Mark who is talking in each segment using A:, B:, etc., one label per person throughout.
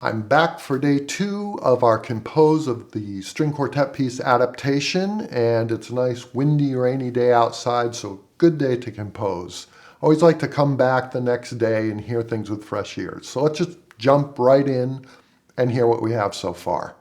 A: I'm back for day 2 of our compose of the string quartet piece Adaptation, and it's a nice windy, rainy day outside, so good day to compose. I always like to come back the next day and hear things with fresh ears. So let's just jump right in and hear what we have so far.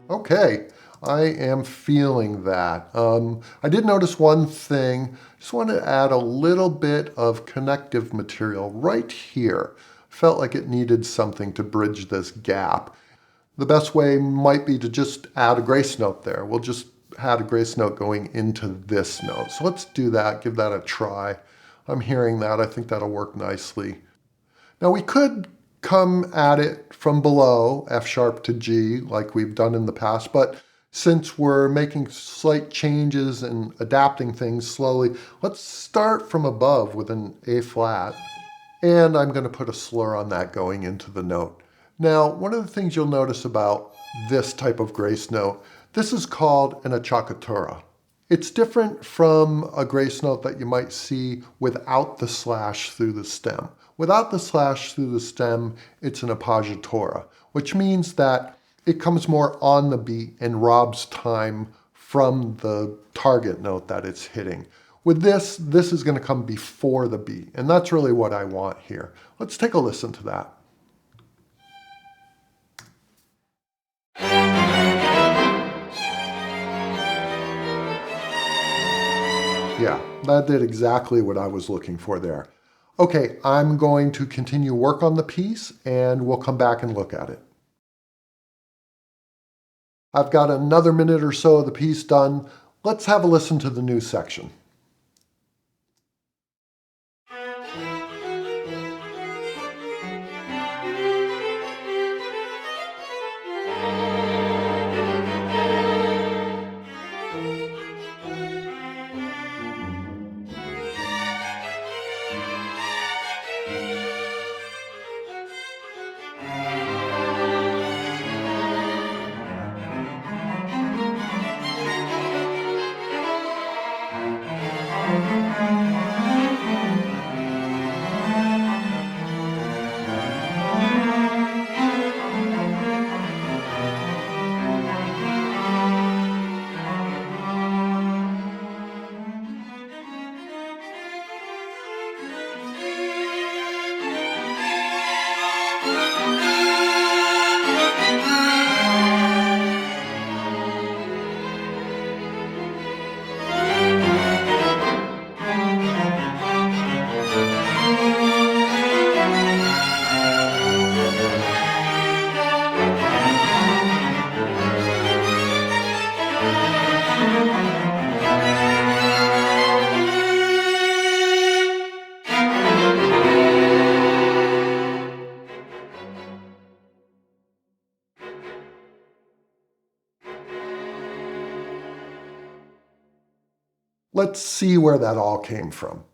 A: Okay, I am feeling that. I did notice one thing. Just want to add a little bit of connective material right here. Felt like it needed something to bridge this gap. The best way might be to just add a grace note there. We'll just add a grace note going into this note. So let's do that, give that a try. I'm hearing that. I think that'll work nicely. Now we could come at it from below, F sharp to G, like we've done in the past, but since we're making slight changes and adapting things slowly, let's start from above with an A flat, and I'm going to put a slur on that going into the note. Now, one of the things you'll notice about this type of grace note, this is called an acciaccatura. It's different from a grace note that you might see without the slash through the stem. Without the slash through the stem, it's an appoggiatura, which means that it comes more on the beat and robs time from the target note that it's hitting. With this is going to come before the beat, and that's really what I want here. Let's take a listen to that. Yeah, that did exactly what I was looking for there. Okay, I'm going to continue work on the piece and we'll come back and look at it. I've got another minute or so of the piece done. Let's have a listen to the new section. Let's see where that all came from.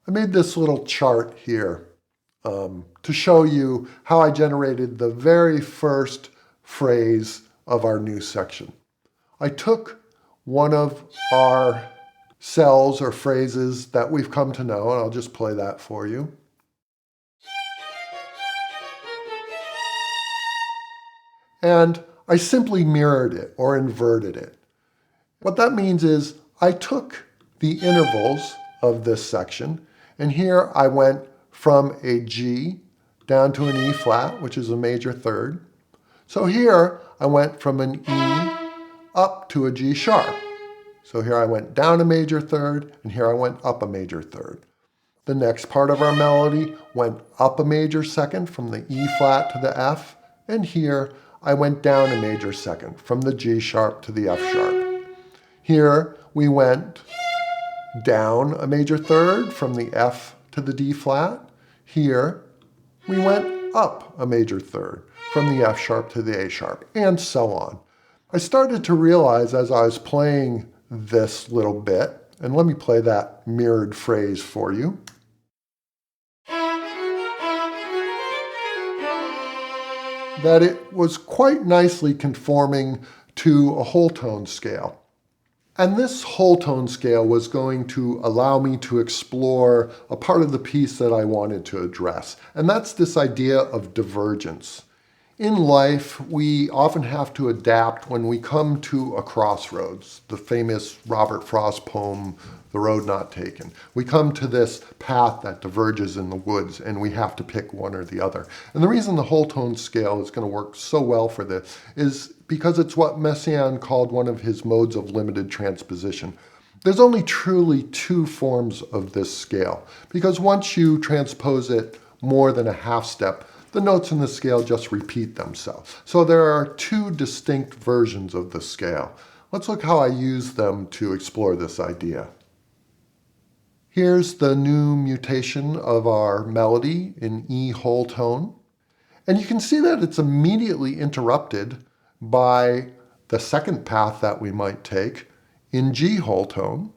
A: I made this little chart here to show you how I generated the very first phrase of our new section. I took one of our cells or phrases that we've come to know, and I'll just play that for you. And I simply mirrored it or inverted it. What that means is I took the intervals of this section, and here I went from a G down to an E flat, which is a major third. So here I went from an E up to a G sharp. So here I went down a major third, and here I went up a major third. The next part of our melody went up a major second from the E flat to the F, and here I went down a major second from the G sharp to the F sharp. Here we went down a major third from the F to the D flat. Here we went up a major third from the F sharp to the A sharp, and so on. I started to realize as I was playing this little bit, and let me play that mirrored phrase for you. That it was quite nicely conforming to a whole tone scale. And this whole tone scale was going to allow me to explore a part of the piece that I wanted to address, and that's this idea of divergence. In life, we often have to adapt when we come to a crossroads, the famous Robert Frost poem, The Road Not Taken. We come to this path that diverges in the woods, and we have to pick one or the other. And the reason the whole tone scale is going to work so well for this is because it's what Messiaen called one of his modes of limited transposition. There's only truly two forms of this scale, because once you transpose it more than a half step, the notes in the scale just repeat themselves. So there are two distinct versions of the scale. Let's look how I use them to explore this idea. Here's the new mutation of our melody in E whole tone. And you can see that it's immediately interrupted by the second path that we might take in G whole tone.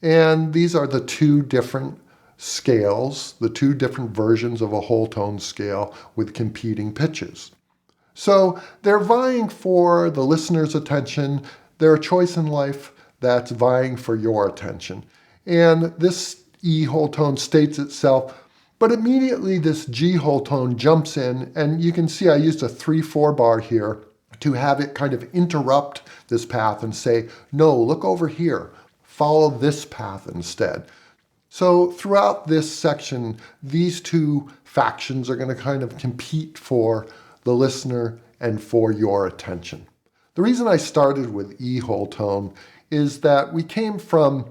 A: And these are the two different scales, the two different versions of a whole tone scale with competing pitches. So they're vying for the listener's attention. They're a choice in life that's vying for your attention. And this E whole tone states itself, but immediately this G whole tone jumps in, and you can see I used a 3/4 bar here to have it kind of interrupt this path and say, no, look over here, follow this path instead. So throughout this section, these two factions are going to kind of compete for the listener and for your attention. The reason I started with E whole tone is that we came from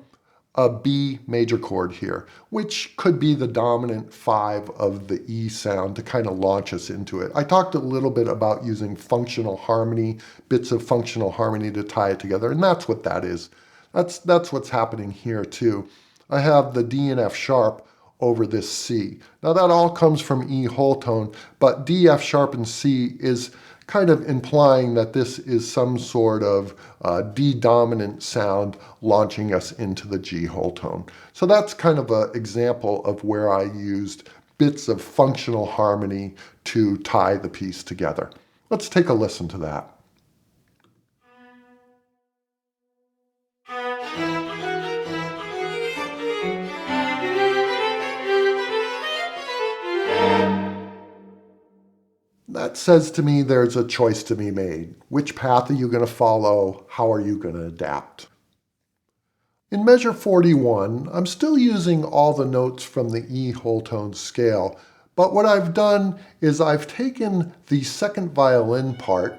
A: a B major chord here, which could be the dominant 5 of the E sound to kind of launch us into it. I talked a little bit about using functional harmony, bits of functional harmony to tie it together, and that's what that is. That's what's happening here too. I have the D and F sharp over this C. Now that all comes from E whole tone, but D, F sharp, and C is kind of implying that this is some sort of D dominant sound launching us into the G whole tone. So that's kind of an example of where I used bits of functional harmony to tie the piece together. Let's take a listen to that. That says to me there's a choice to be made. Which path are you going to follow? How are you going to adapt? In measure 41, I'm still using all the notes from the E whole tone scale, but what I've done is I've taken the second violin part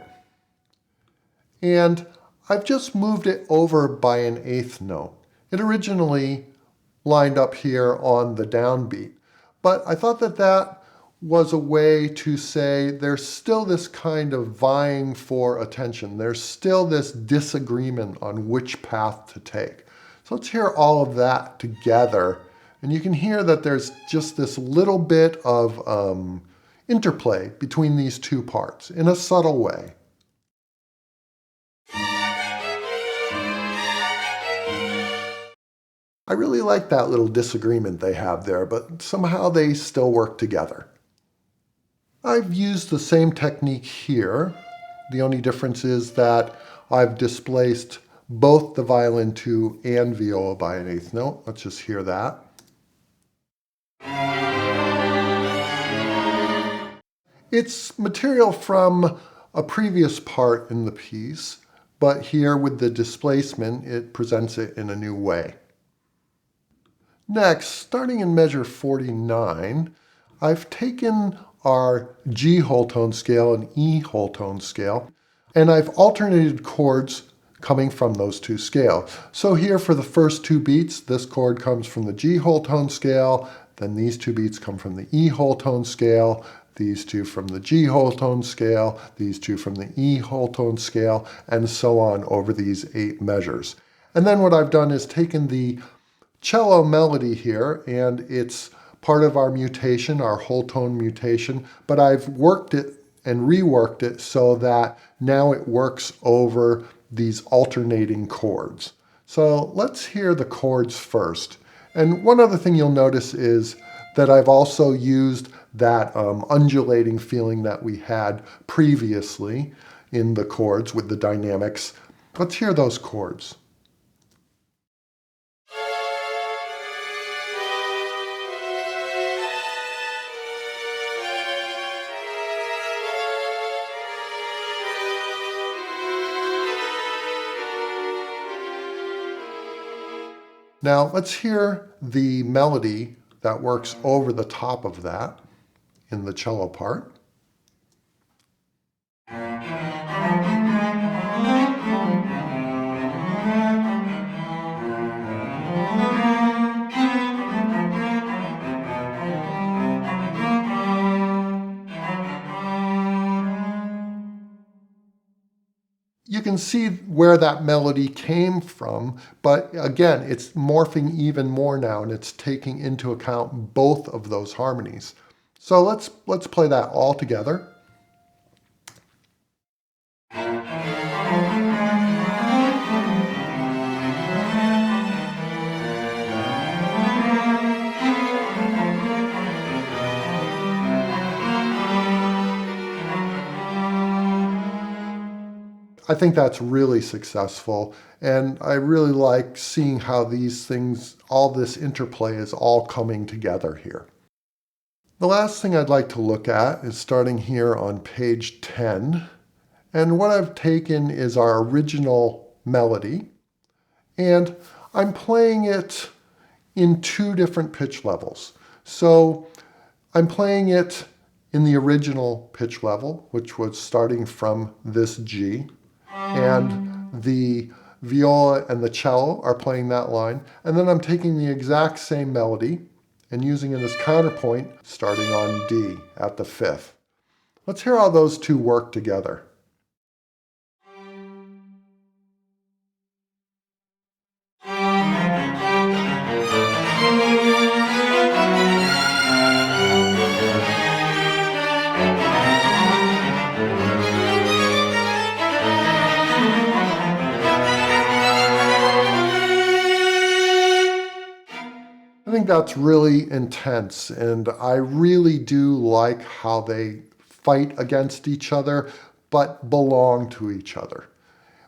A: and I've just moved it over by an eighth note. It originally lined up here on the downbeat, but I thought that was a way to say there's still this kind of vying for attention. There's still this disagreement on which path to take. So let's hear all of that together. And you can hear that there's just this little bit of interplay between these two parts in a subtle way. I really like that little disagreement they have there, but somehow they still work together. I've used the same technique here. The only difference is that I've displaced both the violin 2 and viola by an eighth note. Let's just hear that. It's material from a previous part in the piece, but here with the displacement, it presents it in a new way. Next, starting in measure 49, I've taken our G whole tone scale and E whole tone scale, and I've alternated chords coming from those two scales. So here for the first two beats, this chord comes from the G whole tone scale, then these two beats come from the E whole tone scale, these two from the G whole tone scale, these two from the E whole tone scale, and so on over these 8 measures. And then what I've done is taken the cello melody here, and it's part of our mutation, our whole tone mutation, but I've worked it and reworked it so that now it works over these alternating chords. So let's hear the chords first. And one other thing you'll notice is that I've also used that undulating feeling that we had previously in the chords with the dynamics. Let's hear those chords. Now let's hear the melody that works over the top of that in the cello part. You can see where that melody came from, but again, it's morphing even more now, and it's taking into account both of those harmonies. So let's play that all together. I think that's really successful, and I really like seeing how these things, all this interplay is all coming together here. The last thing I'd like to look at is starting here on page 10, and what I've taken is our original melody, and I'm playing it in 2 different pitch levels. So I'm playing it in the original pitch level, which was starting from this G, and the viola and the cello are playing that line. And then I'm taking the exact same melody and using it as counterpoint, starting on D at the 5th. Let's hear how those two work together. I think that's really intense, and I really do like how they fight against each other, but belong to each other.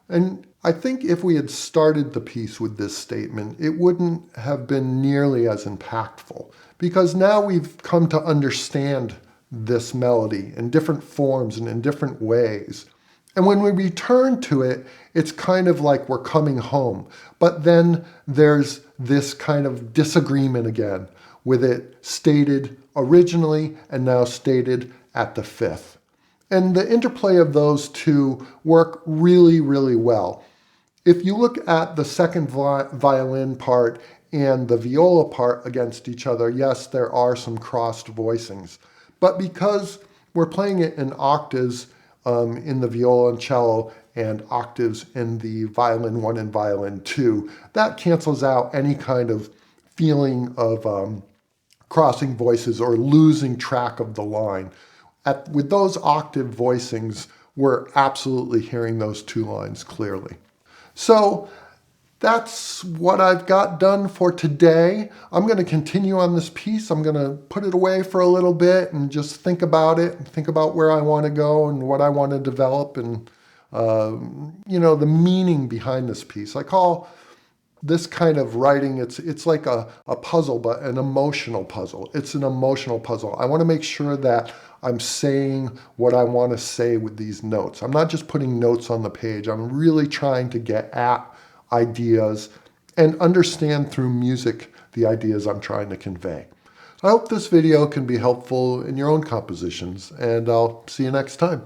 A: And I think if we had started the piece with this statement, it wouldn't have been nearly as impactful, because now we've come to understand this melody in different forms and in different ways. And when we return to it, it's kind of like we're coming home. But then there's this kind of disagreement again with it stated originally and now stated at the 5th. And the interplay of those two work really, really well. If you look at the second violin part and the viola part against each other, yes, there are some crossed voicings. But because we're playing it in octaves in the viola and cello and octaves in the violin 1 and violin 2, that cancels out any kind of feeling of crossing voices or losing track of the line. With those octave voicings, we're absolutely hearing those 2 lines clearly. So that's what I've got done for today. I'm going to continue on this piece. I'm going to put it away for a little bit and just think about it, and think about where I want to go and what I want to develop, and the meaning behind this piece. I call this kind of writing, it's like a puzzle, but an emotional puzzle. It's an emotional puzzle. I want to make sure that I'm saying what I want to say with these notes. I'm not just putting notes on the page. I'm really trying to get at ideas and understand through music the ideas I'm trying to convey. I hope this video can be helpful in your own compositions, and I'll see you next time.